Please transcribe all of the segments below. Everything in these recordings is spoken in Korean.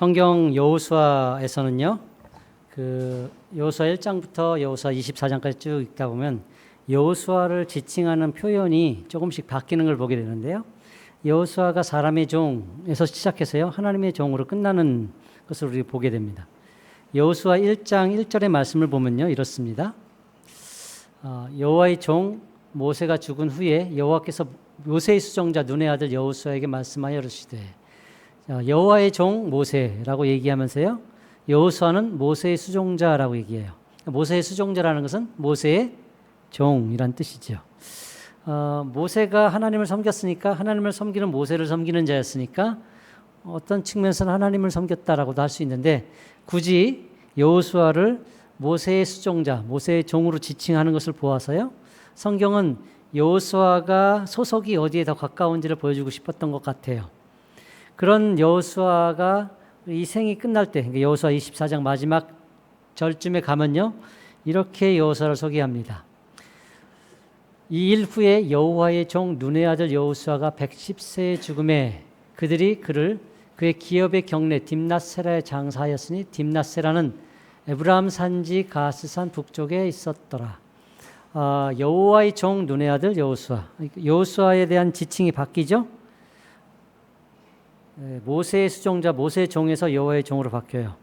성경 여호수아에서는요, 여호수아 1장부터 여호수아 24장까지 쭉 읽다 보면 여호수아를 지칭하는 표현이 조금씩 바뀌는 걸 보게 되는데요. 여호수아가 사람의 종에서 시작해서요, 하나님의 종으로 끝나는 것을 우리 보게 됩니다. 여호수아 1장 1절의 말씀을 보면요, 이렇습니다. 여호와의 종 모세가 죽은 후에 여호와께서 모세의 수종자 눈의 아들 여호수아에게 말씀하여 이르시되, 여호와의 종 모세라고 얘기하면서요, 여호수아는 모세의 수종자라고 얘기해요. 모세의 수종자라는 것은 모세의 종이란 뜻이죠. 모세가 하나님을 섬겼으니까, 하나님을 섬기는 모세를 섬기는 자였으니까 어떤 측면에서는 하나님을 섬겼다라고도 할 수 있는데, 굳이 여호수아를 모세의 수종자, 모세의 종으로 지칭하는 것을 보아서요, 성경은 여호수아가 소속이 어디에 더 가까운지를 보여주고 싶었던 것 같아요. 그런 여호수아가 이 생이 끝날 때, 여호수아 24장 마지막 절쯤에 가면요, 이렇게 여호수아를 소개합니다. 이 일 후에 여호와의 종 눈의 아들 여호수아가 110세의 죽음에 그들이 그의 기업의 경내 딥낫세라에 장사하였으니, 딥낫세라는 에브라임 산지 가스산 북쪽에 있었더라. 여호와의 종 눈의 아들 여호수아, 여호수아에 대한 지칭이 바뀌죠. 모세의 수종자, 모세의 종에서 여호와의 종으로 바뀌어요.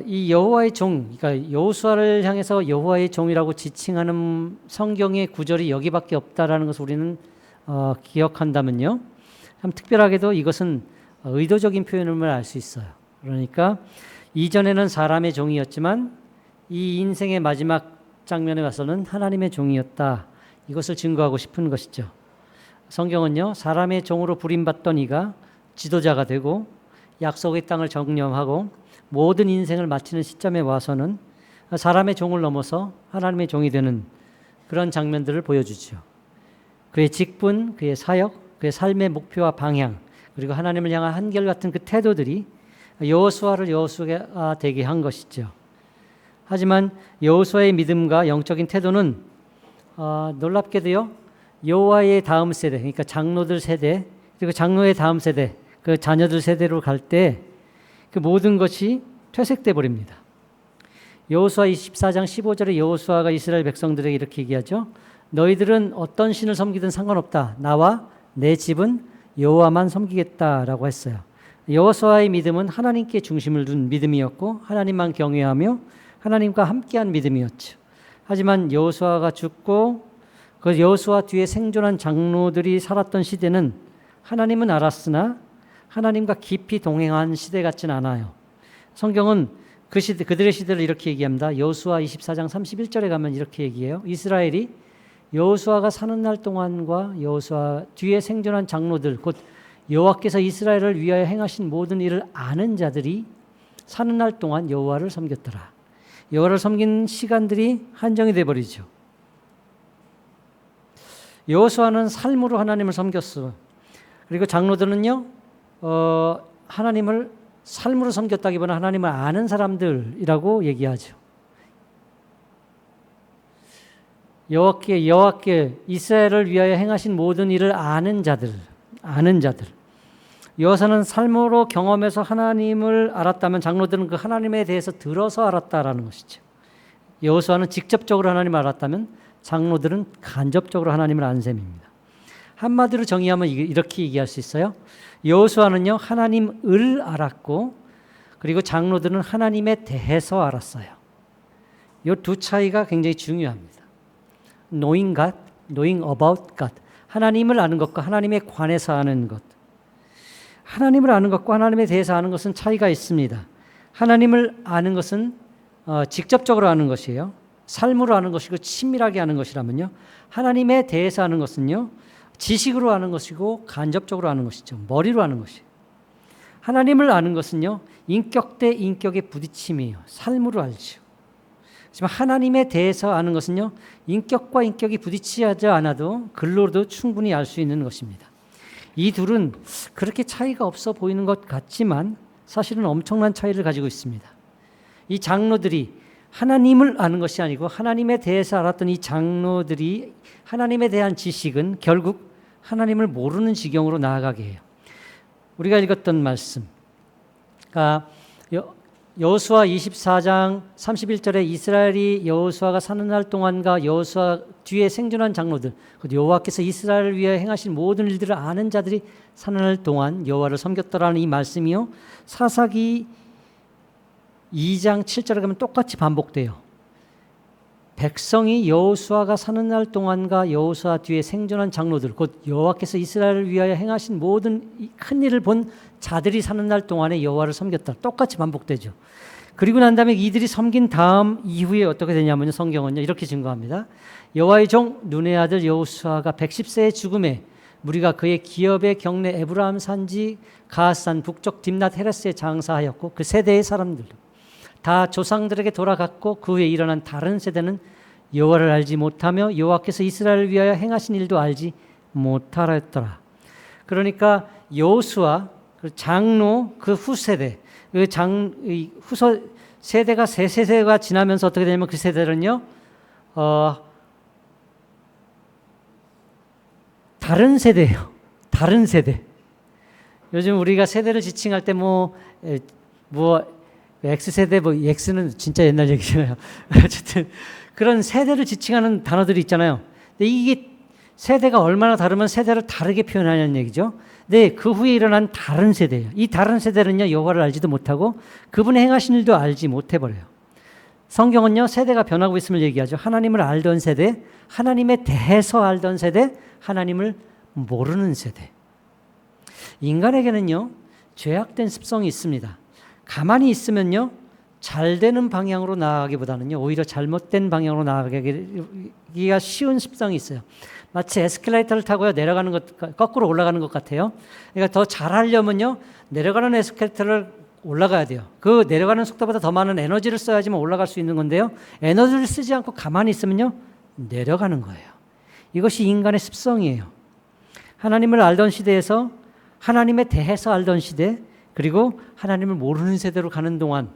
이 여호와의 종, 그러니까 여호수아를 향해서 여호와의 종이라고 지칭하는 성경의 구절이 여기밖에 없다라는 것을 우리는 기억한다면요, 참 특별하게도 이것은 의도적인 표현임을 알 수 있어요. 그러니까 이전에는 사람의 종이었지만 이 인생의 마지막 장면에 와서는 하나님의 종이었다, 이것을 증거하고 싶은 것이죠. 성경은요, 사람의 종으로 부림받던 이가 지도자가 되고 약속의 땅을 정령하고 모든 인생을 마치는 시점에 와서는 사람의 종을 넘어서 하나님의 종이 되는 그런 장면들을 보여주죠. 그의 직분, 그의 사역, 그의 삶의 목표와 방향, 그리고 하나님을 향한 한결같은 그 태도들이 여호수아를 여호수아가 되게 한 것이죠. 하지만 여호수아의 믿음과 영적인 태도는 놀랍게도요, 여호와의 다음 세대, 그러니까 장로들 세대, 그리고 장로의 다음 세대, 그 자녀들 세대로 갈 때 그 모든 것이 퇴색돼 버립니다. 여호수아 24장 15절에 여호수아가 이스라엘 백성들에게 이렇게 얘기하죠. 너희들은 어떤 신을 섬기든 상관없다. 나와 내 집은 여호와만 섬기겠다라고 했어요. 여호수아의 믿음은 하나님께 중심을 둔 믿음이었고, 하나님만 경외하며 하나님과 함께한 믿음이었죠. 하지만 여호수아가 죽고 그 여호수아 뒤에 생존한 장로들이 살았던 시대는 하나님은 알았으나 하나님과 깊이 동행한 시대 같지는 않아요. 성경은 그들의 시대를 이렇게 얘기합니다. 여호수아 24장 31절에 가면 이렇게 얘기해요. 이스라엘이 여호수아가 사는 날 동안과 여호수아 뒤에 생존한 장로들, 곧 여호와께서 이스라엘을 위하여 행하신 모든 일을 아는 자들이 사는 날 동안 여호와를 섬겼더라. 여호와를 섬긴 시간들이 한정이 되어버리죠. 여호수아는 삶으로 하나님을 섬겼어. 그리고 장로들은요, 하나님을 삶으로 섬겼다기보다 하나님을 아는 사람들이라고 얘기하죠. 여호와께 이스라엘을 위하여 행하신 모든 일을 아는 자들. 여호수아는 삶으로 경험해서 하나님을 알았다면 장로들은 그 하나님에 대해서 들어서 알았다라는 것이죠. 여호수아는 직접적으로 하나님을 알았다면 장로들은 간접적으로 하나님을 안 셈입니다. 한마디로 정의하면 이렇게 얘기할 수 있어요. 여호수아는요, 하나님을 알았고, 그리고 장로들은 하나님에 대해서 알았어요. 이 두 차이가 굉장히 중요합니다. Knowing God, knowing about God. 하나님을 아는 것과 하나님에 관해서 아는 것. 하나님을 아는 것과 하나님에 대해서 아는 것은 차이가 있습니다. 하나님을 아는 것은 직접적으로 아는 것이에요. 삶으로 아는 것이고 친밀하게 아는 것이라면요, 하나님에 대해서 아는 것은요, 지식으로 아는 것이고 간접적으로 아는 것이죠. 머리로 아는 것이에요. 하나님을 아는 것은요, 인격 대 인격의 부딪힘이에요. 삶으로 알죠. 하지만 하나님에 대해서 아는 것은요, 인격과 인격이 부딪히지 않아도 글로도 충분히 알 수 있는 것입니다. 이 둘은 그렇게 차이가 없어 보이는 것 같지만 사실은 엄청난 차이를 가지고 있습니다. 이 장로들이 하나님을 아는 것이 아니고 하나님에 대해서 알았던 이 장로들이 하나님에 대한 지식은 결국 하나님을 모르는 지경으로 나아가게 해요. 우리가 읽었던 말씀, 그러니까 여호수아 24장 31절에 이스라엘이 여호수아가 사는 날 동안과 여호수아 뒤에 생존한 장로들, 여호와께서 이스라엘을 위하여 행하신 모든 일들을 아는 자들이 사는 날 동안 여호와를 섬겼더라는 이 말씀이요, 사사기 2장 7절에 가면 똑같이 반복돼요. 백성이 여호수아가 사는 날 동안과 여호수아 뒤에 생존한 장로들, 곧 여호와께서 이스라엘을 위하여 행하신 모든 큰 일을 본 자들이 사는 날 동안에 여호와를 섬겼다. 똑같이 반복되죠. 그리고 난 다음에 이들이 섬긴 다음 이후에 어떻게 되냐면요, 성경은요 이렇게 증거합니다. 여호와의 종 눈의 아들 여호수아가 110세의 죽음에 무리가 그의 기업의 경내 에브라임 산지 가앗산 북쪽 딥낫 헤레스에 장사하였고 그 세대의 사람들 다 조상들에게 돌아갔고 그 후에 일어난 다른 세대는 여호와를 알지 못하며 여호와께서 이스라엘을 위하여 행하신 일도 알지 못하였더라. 그러니까 여호수아 그 장로 그 후세대, 후서 세대가 세 세대가 지나면서 어떻게 되냐면 그 세대는요 다른 세대예요. 다른 세대. 요즘 우리가 세대를 지칭할 때 뭐 X세대, X는 진짜 옛날 얘기잖아요. 어쨌든 그런 세대를 지칭하는 단어들이 있잖아요. 근데 이게 세대가 얼마나 다르면 세대를 다르게 표현하냐는 얘기죠. 네, 그 후에 일어난 다른 세대예요. 이 다른 세대는요, 여호와를 알지도 못하고 그분의 행하신 일도 알지 못해버려요. 성경은요, 세대가 변하고 있음을 얘기하죠. 하나님을 알던 세대, 하나님에 대해서 알던 세대, 하나님을 모르는 세대. 인간에게는요, 죄악된 습성이 있습니다. 가만히 있으면요, 잘 되는 방향으로 나아가기보다는요, 오히려 잘못된 방향으로 나아가기가 쉬운 습성이 있어요. 마치 에스컬레이터를 타고요, 내려가는 것, 거꾸로 올라가는 것 같아요. 그러니까 더 잘하려면요, 내려가는 에스컬레이터를 올라가야 돼요. 그 내려가는 속도보다 더 많은 에너지를 써야지만 올라갈 수 있는 건데요, 에너지를 쓰지 않고 가만히 있으면요, 내려가는 거예요. 이것이 인간의 습성이에요. 하나님을 알던 시대에서 하나님에 대해서 알던 시대, 그리고 하나님을 모르는 세대로 가는 동안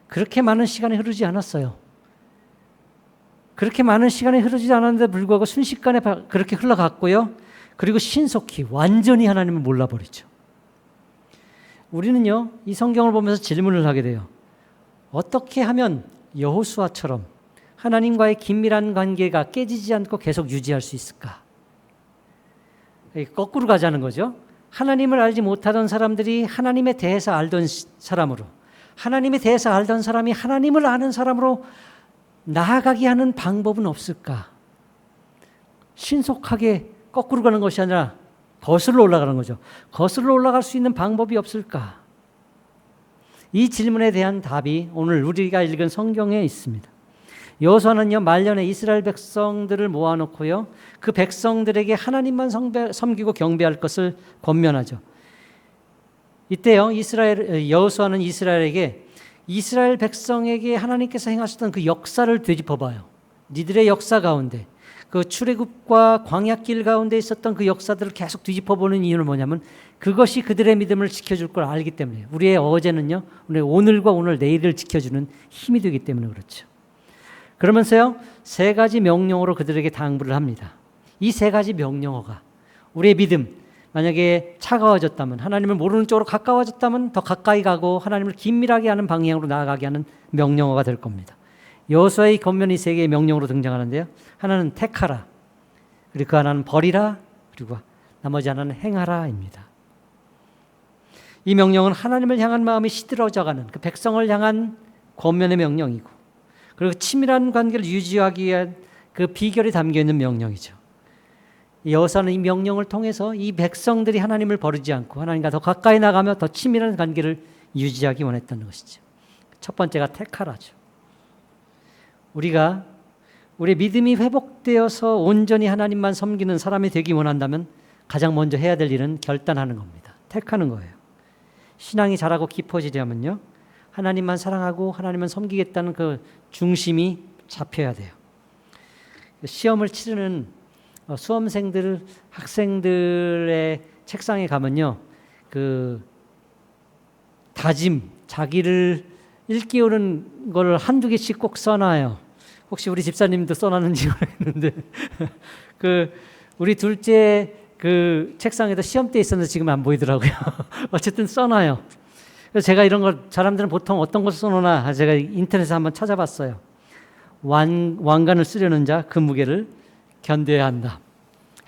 그렇게 많은 시간이 흐르지 않았어요. 그렇게 많은 시간이 흐르지 않았는데 불구하고 순식간에 그렇게 흘러갔고요. 그리고 신속히 완전히 하나님을 몰라버리죠. 우리는요, 이 성경을 보면서 질문을 하게 돼요. 어떻게 하면 여호수아처럼 하나님과의 긴밀한 관계가 깨지지 않고 계속 유지할 수 있을까? 거꾸로 가자는 거죠. 하나님을 알지 못하던 사람들이 하나님에 대해서 알던 사람으로, 하나님에 대해서 알던 사람이 하나님을 아는 사람으로 나아가게 하는 방법은 없을까? 신속하게 거꾸로 가는 것이 아니라 거슬러 올라가는 거죠. 거슬러 올라갈 수 있는 방법이 없을까? 이 질문에 대한 답이 오늘 우리가 읽은 성경에 있습니다. 여호수아는요, 말년에 이스라엘 백성들을 모아놓고요, 그 백성들에게 하나님만 섬기고 경배할 것을 권면하죠. 이때요, 여호수아는 이스라엘 백성에게 하나님께서 행하셨던 그 역사를 되짚어봐요. 니들의 역사 가운데, 그 출애굽과 광야길 가운데 있었던 그 역사들을 계속 뒤집어보는 이유는 뭐냐면 그것이 그들의 믿음을 지켜줄 걸 알기 때문에, 우리의 어제는요, 우리 오늘과 오늘 내일을 지켜주는 힘이 되기 때문에 그렇죠. 그러면서요, 세 가지 명령어로 그들에게 당부를 합니다. 이 세 가지 명령어가 우리의 믿음, 만약에 차가워졌다면, 하나님을 모르는 쪽으로 가까워졌다면 더 가까이 가고 하나님을 긴밀하게 하는 방향으로 나아가게 하는 명령어가 될 겁니다. 여호수아의 권면이 세 개의 명령으로 등장하는데요, 하나는 택하라, 그리고 그 하나는 버리라, 그리고 나머지 하나는 행하라입니다. 이 명령은 하나님을 향한 마음이 시들어져가는 그 백성을 향한 권면의 명령이고, 그리고 치밀한 관계를 유지하기 위한 그 비결이 담겨있는 명령이죠. 여호수아는 이 명령을 통해서 이 백성들이 하나님을 버리지 않고 하나님과 더 가까이 나가며 더 치밀한 관계를 유지하기 원했던 것이죠. 첫 번째가 택하라죠. 우리가 우리의 믿음이 회복되어서 온전히 하나님만 섬기는 사람이 되기 원한다면 가장 먼저 해야 될 일은 결단하는 겁니다. 택하는 거예요. 신앙이 자라고 깊어지려면요, 하나님만 사랑하고 하나님만 섬기겠다는 그 중심이 잡혀야 돼요. 시험을 치르는 수험생들, 학생들의 책상에 가면요, 그 다짐, 자기를 일깨우는 걸 한두 개씩 꼭 써놔요. 혹시 우리 집사님도 써놨는지 모르겠는데 그 우리 둘째 그 책상에도 시험대 있었는데 지금 안 보이더라고요. 어쨌든 써놔요. 그래서 제가 이런 걸 사람들은 보통 어떤 걸 써놓나 제가 인터넷에 한번 찾아봤어요. 왕관을 쓰려는 자 그 무게를 견뎌야 한다.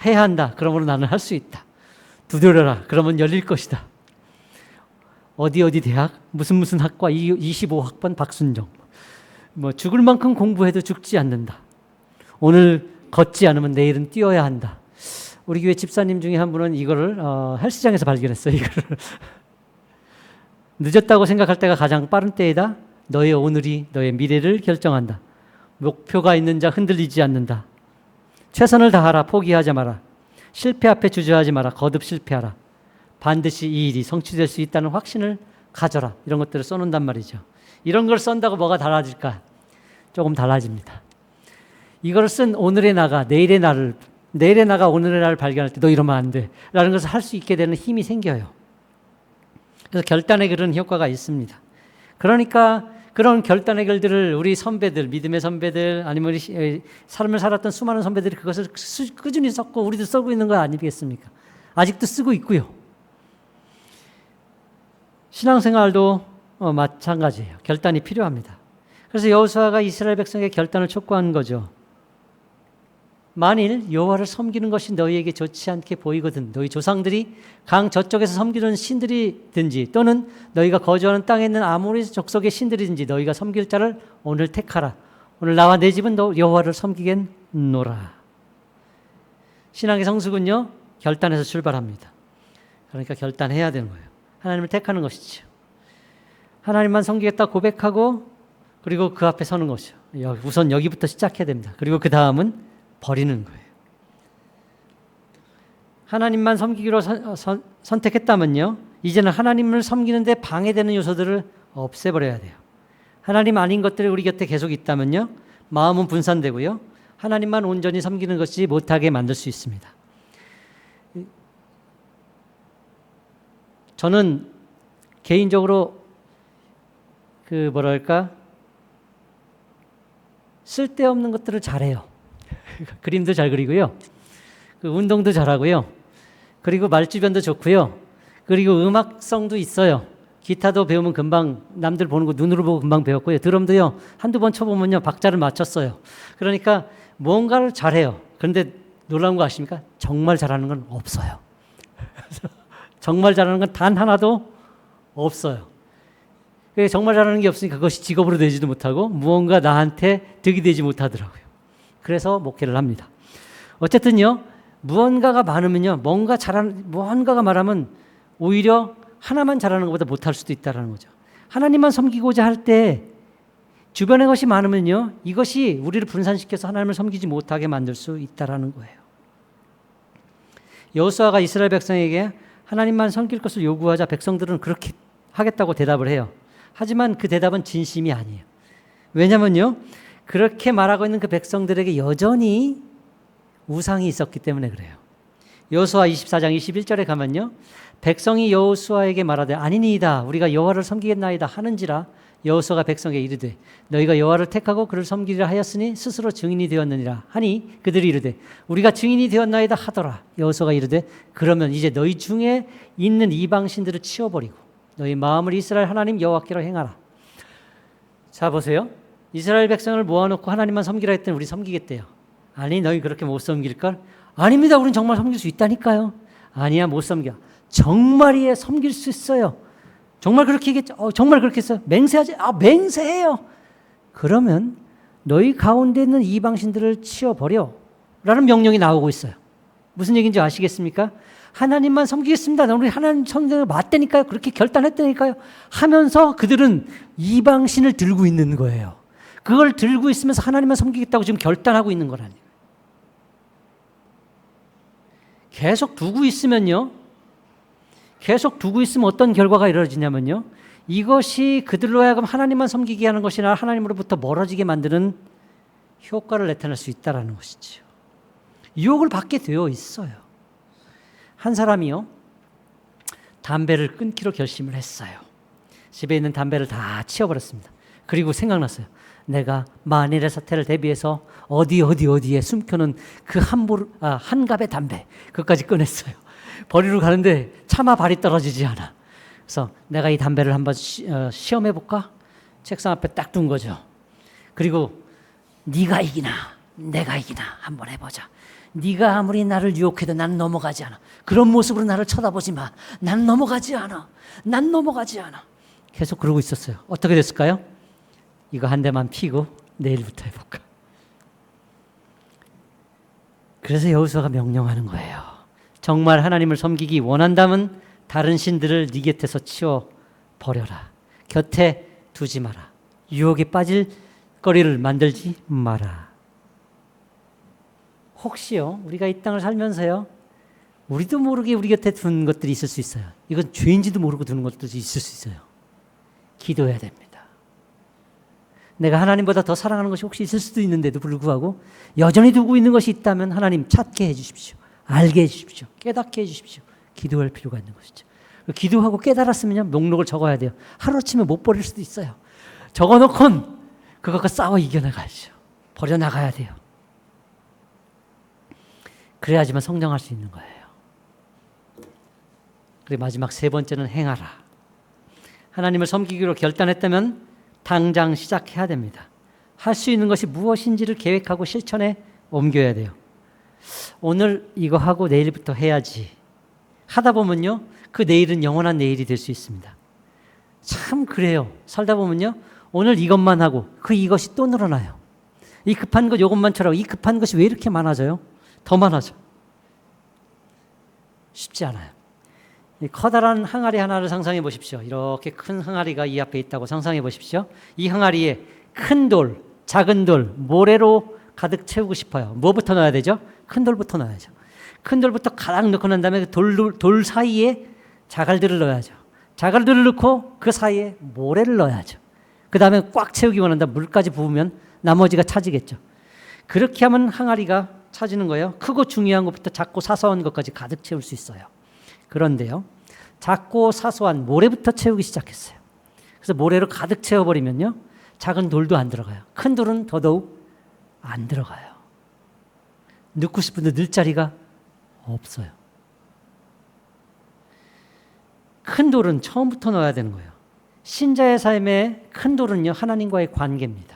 해야 한다. 그러므로 나는 할 수 있다. 두드려라. 그러면 열릴 것이다. 어디 대학 무슨 학과 25학번 박순정. 뭐 죽을 만큼 공부해도 죽지 않는다. 오늘 걷지 않으면 내일은 뛰어야 한다. 우리 교회 집사님 중에 한 분은 이거를 헬스장에서 발견했어요. 이거를 늦었다고 생각할 때가 가장 빠른 때이다. 너의 오늘이 너의 미래를 결정한다. 목표가 있는 자 흔들리지 않는다. 최선을 다하라. 포기하지 마라. 실패 앞에 주저하지 마라. 거듭 실패하라. 반드시 이 일이 성취될 수 있다는 확신을 가져라. 이런 것들을 써놓는단 말이죠. 이런 걸 쓴다고 뭐가 달라질까? 조금 달라집니다. 이걸 쓴 오늘의 나가 내일의 나가 오늘의 나를 발견할 때 너 이러면 안 돼 라는 것을 할 수 있게 되는 힘이 생겨요. 그래서 결단의 그런 효과가 있습니다. 그러니까 그런 결단의 글들을 우리 선배들, 믿음의 선배들 아니면 우리 삶을 살았던 수많은 선배들이 그것을 꾸준히 썼고 우리도 쓰고 있는 거 아니겠습니까? 아직도 쓰고 있고요. 신앙생활도 마찬가지예요. 결단이 필요합니다. 그래서 여호수아가 이스라엘 백성에게 결단을 촉구한 거죠. 만일 여호와를 섬기는 것이 너희에게 좋지 않게 보이거든 너희 조상들이 강 저쪽에서 섬기는 신들이든지 또는 너희가 거주하는 땅에 있는 아모리 족속의 신들이든지 너희가 섬길 자를 오늘 택하라. 오늘 나와 내 집은 너 여호와를 섬기겠노라. 신앙의 성숙은요 결단에서 출발합니다. 그러니까 결단해야 되는 거예요. 하나님을 택하는 것이죠. 하나님만 섬기겠다 고백하고 그리고 그 앞에 서는 것이죠. 우선 여기부터 시작해야 됩니다. 그리고 그 다음은 버리는 거예요. 하나님만 섬기기로 선택했다면요. 이제는 하나님을 섬기는데 방해되는 요소들을 없애버려야 돼요. 하나님 아닌 것들이 우리 곁에 계속 있다면요. 마음은 분산되고요. 하나님만 온전히 섬기는 것이 못하게 만들 수 있습니다. 저는 개인적으로 쓸데없는 것들을 잘해요. 그림도 잘 그리고요. 운동도 잘하고요. 그리고 말주변도 좋고요. 그리고 음악성도 있어요. 기타도 배우면 금방 남들 보는 거 눈으로 보고 금방 배웠고요. 드럼도요. 한두 번 쳐보면요. 박자를 맞췄어요. 그러니까 뭔가를 잘해요. 그런데 놀라운 거 아십니까? 정말 잘하는 건 없어요. 정말 잘하는 건 단 하나도 없어요. 정말 잘하는 게 없으니까 그것이 직업으로 되지도 못하고 무언가 나한테 득이 되지 못하더라고요. 그래서 목회를 합니다. 어쨌든요, 무언가가 많으면요, 무언가가 많으면 오히려 하나만 잘하는 것보다 못할 수도 있다는 거죠. 하나님만 섬기고자 할 때 주변의 것이 많으면요, 이것이 우리를 분산시켜서 하나님을 섬기지 못하게 만들 수 있다는 거예요. 여호수아가 이스라엘 백성에게 하나님만 섬길 것을 요구하자 백성들은 그렇게 하겠다고 대답을 해요. 하지만 그 대답은 진심이 아니에요. 왜냐면요, 그렇게 말하고 있는 그 백성들에게 여전히 우상이 있었기 때문에 그래요. 여호수아 24장 21절에 가면요, 백성이 여호수아에게 말하되 아니니이다 우리가 여호와를 섬기겠나이다 하는지라 여호수아가 백성에게 이르되 너희가 여호와를 택하고 그를 섬기리라 하였으니 스스로 증인이 되었느니라 하니 그들이 이르되 우리가 증인이 되었나이다 하더라. 여호수아가 이르되 그러면 이제 너희 중에 있는 이방 신들을 치워버리고 너희 마음을 이스라엘 하나님 여호와께로 행하라. 자 보세요. 이스라엘 백성을 모아놓고 하나님만 섬기라 했더니 우리 섬기겠대요. 아니 너희 그렇게 못 섬길걸? 아닙니다. 우리는 정말 섬길 수 있다니까요. 아니야 못 섬겨. 정말이에요. 섬길 수 있어요. 정말 그렇게 얘기했죠. 정말 그렇게 했어요. 맹세하지? 맹세해요. 그러면 너희 가운데 있는 이방신들을 치워버려 라는 명령이 나오고 있어요. 무슨 얘기인지 아시겠습니까? 하나님만 섬기겠습니다. 우리 하나님 섬기는 거 맞다니까요. 그렇게 결단했다니까요. 하면서 그들은 이방신을 들고 있는 거예요. 그걸 들고 있으면서 하나님만 섬기겠다고 지금 결단하고 있는 거라니까요. 계속 두고 있으면 어떤 결과가 이루어지냐면요. 이것이 그들로 하여금 하나님만 섬기게 하는 것이나 하나님으로부터 멀어지게 만드는 효과를 나타낼 수 있다는 것이죠. 유혹을 받게 되어 있어요. 한 사람이요, 담배를 끊기로 결심을 했어요. 집에 있는 담배를 다 치워버렸습니다. 그리고 생각났어요. 내가 만일의 사태를 대비해서 어디에 숨겨놓은 그 한 갑의 담배 그것까지 꺼냈어요. 버리러 가는데 차마 발이 떨어지지 않아. 그래서 내가 이 담배를 한번 시험해 볼까? 책상 앞에 딱 둔 거죠. 그리고 네가 이기나 내가 이기나 한번 해보자. 네가 아무리 나를 유혹해도 난 넘어가지 않아. 그런 모습으로 나를 쳐다보지 마. 난 넘어가지 않아. 난 넘어가지 않아. 계속 그러고 있었어요. 어떻게 됐을까요? 이거 한 대만 피고 내일부터 해볼까. 그래서 여호수아가 명령하는 거예요. 정말 하나님을 섬기기 원한다면 다른 신들을 네 곁에서 치워 버려라. 곁에 두지 마라. 유혹에 빠질 거리를 만들지 마라. 혹시요, 우리가 이 땅을 살면서요, 우리도 모르게 우리 곁에 둔 것들이 있을 수 있어요. 이건 죄인지도 모르고 두는 것들이 있을 수 있어요. 기도해야 됩니다. 내가 하나님보다 더 사랑하는 것이 혹시 있을 수도 있는데도 불구하고 여전히 두고 있는 것이 있다면 하나님 찾게 해주십시오. 알게 해주십시오. 깨닫게 해주십시오. 기도할 필요가 있는 것이죠. 기도하고 깨달았으면요, 목록을 적어야 돼요. 하루아침에 못 버릴 수도 있어요. 적어놓곤 그것과 싸워 이겨나가야죠. 버려나가야 돼요. 그래야지만 성장할 수 있는 거예요. 그리고 마지막 세 번째는 행하라. 하나님을 섬기기로 결단했다면 당장 시작해야 됩니다. 할 수 있는 것이 무엇인지를 계획하고 실천에 옮겨야 돼요. 오늘 이거 하고 내일부터 해야지 하다 보면요, 그 내일은 영원한 내일이 될 수 있습니다. 참 그래요. 살다 보면요, 오늘 이것만 하고 이것이 또 늘어나요. 이 급한 것 이것만 처라고 이 급한 것이 왜 이렇게 많아져요? 더 많아져. 쉽지 않아요. 이 커다란 항아리 하나를 상상해 보십시오. 이렇게 큰 항아리가 이 앞에 있다고 상상해 보십시오. 이 항아리에 큰 돌, 작은 돌, 모래로 가득 채우고 싶어요. 뭐부터 넣어야 되죠? 큰 돌부터 넣어야죠. 큰 돌부터 가득 넣고 난 다음에 돌 사이에 자갈들을 넣어야죠. 자갈들을 넣고 그 사이에 모래를 넣어야죠. 그 다음에 꽉 채우기 원한다. 물까지 부으면 나머지가 차지겠죠. 그렇게 하면 항아리가 차지는 거예요. 크고 중요한 것부터 작고 사소한 것까지 가득 채울 수 있어요. 그런데요, 작고 사소한 모래부터 채우기 시작했어요. 그래서 모래로 가득 채워버리면요, 작은 돌도 안 들어가요. 큰 돌은 더더욱 안 들어가요. 넣고 싶은데 넣을 자리가 없어요. 큰 돌은 처음부터 넣어야 되는 거예요. 신자의 삶의 큰 돌은요, 하나님과의 관계입니다.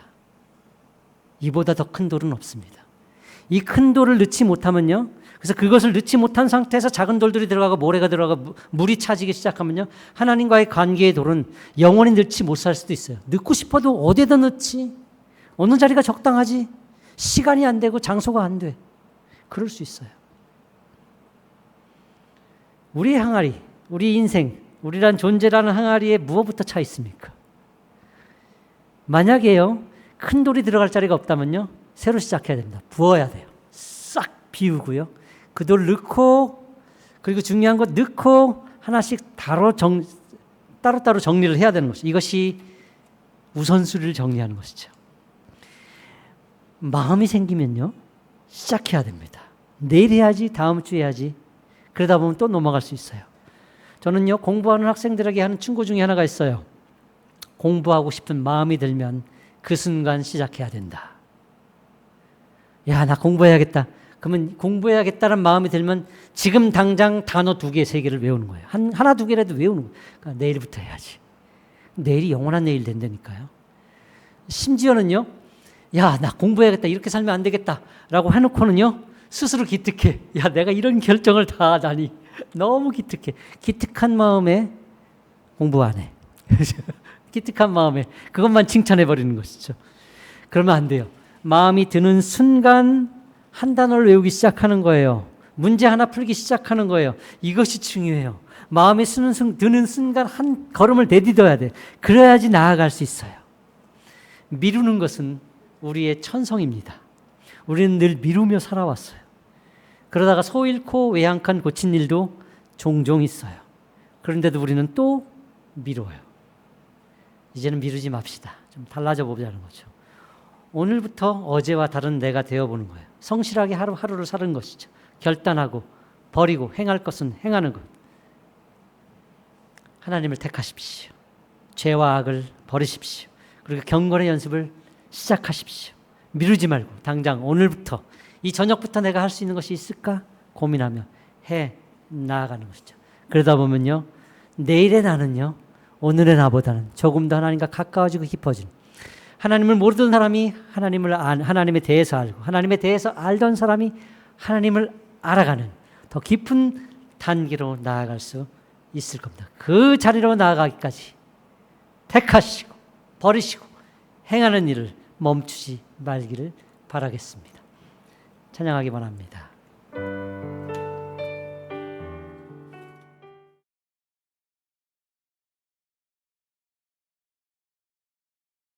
이보다 더 큰 돌은 없습니다. 이 큰 돌을 넣지 못하면요, 그래서 그것을 넣지 못한 상태에서 작은 돌들이 들어가고 모래가 들어가고 물이 차지기 시작하면요, 하나님과의 관계의 돌은 영원히 넣지 못 살 수도 있어요. 넣고 싶어도 어디에다 넣지? 어느 자리가 적당하지? 시간이 안 되고 장소가 안 돼. 그럴 수 있어요. 우리의 항아리, 우리 인생, 우리란 존재라는 항아리에 무엇부터 차 있습니까? 만약에요, 큰 돌이 들어갈 자리가 없다면요, 새로 시작해야 됩니다. 부어야 돼요. 싹 비우고요. 그 돌 넣고, 그리고 중요한 것 넣고 하나씩 따로따로 정리를 해야 되는 것이죠. 이것이 우선순위를 정리하는 것이죠. 마음이 생기면요, 시작해야 됩니다. 내일 해야지, 다음 주에 해야지. 그러다 보면 또 넘어갈 수 있어요. 저는요, 공부하는 학생들에게 하는 충고 중에 하나가 있어요. 공부하고 싶은 마음이 들면 그 순간 시작해야 된다. 야, 나 공부해야겠다. 그러면 공부해야겠다는 마음이 들면 지금 당장 단어 2개, 3개를 외우는 거예요. 하나, 2개라도 외우는 거예요. 그러니까 내일부터 해야지. 내일이 영원한 내일 된다니까요. 심지어는요, 야, 나 공부해야겠다. 이렇게 살면 안 되겠다. 라고 해놓고는요, 스스로 기특해. 야, 내가 이런 결정을 다 하다니. 너무 기특해. 기특한 마음에 공부 안 해. 기특한 마음에 그것만 칭찬해버리는 것이죠. 그러면 안 돼요. 마음이 드는 순간 한 단어를 외우기 시작하는 거예요. 문제 하나 풀기 시작하는 거예요. 이것이 중요해요. 마음이 드는 순간 한 걸음을 내딛어야 돼. 그래야지 나아갈 수 있어요. 미루는 것은 우리의 천성입니다. 우리는 늘 미루며 살아왔어요. 그러다가 소 잃고 외 한 칸 고친 일도 종종 있어요. 그런데도 우리는 또 미뤄요. 이제는 미루지 맙시다. 좀 달라져 보자는 거죠. 오늘부터 어제와 다른 내가 되어보는 거예요. 성실하게 하루하루를 사는 것이죠. 결단하고 버리고 행할 것은 행하는 것. 하나님을 택하십시오. 죄와 악을 버리십시오. 그리고 경건의 연습을 시작하십시오. 미루지 말고 당장 오늘부터, 이 저녁부터 내가 할 수 있는 것이 있을까 고민하며 해 나아가는 것이죠. 그러다 보면요, 내일의 나는요, 오늘의 나보다는 조금 더 하나님과 가까워지고 깊어진, 하나님을 모르던 사람이 하나님에 대해서 알고, 하나님에 대해서 알던 사람이 하나님을 알아가는 더 깊은 단계로 나아갈 수 있을 겁니다. 그 자리로 나아가기까지 택하시고 버리시고 행하는 일을 멈추지 말기를 바라겠습니다. 찬양하기 바랍니다.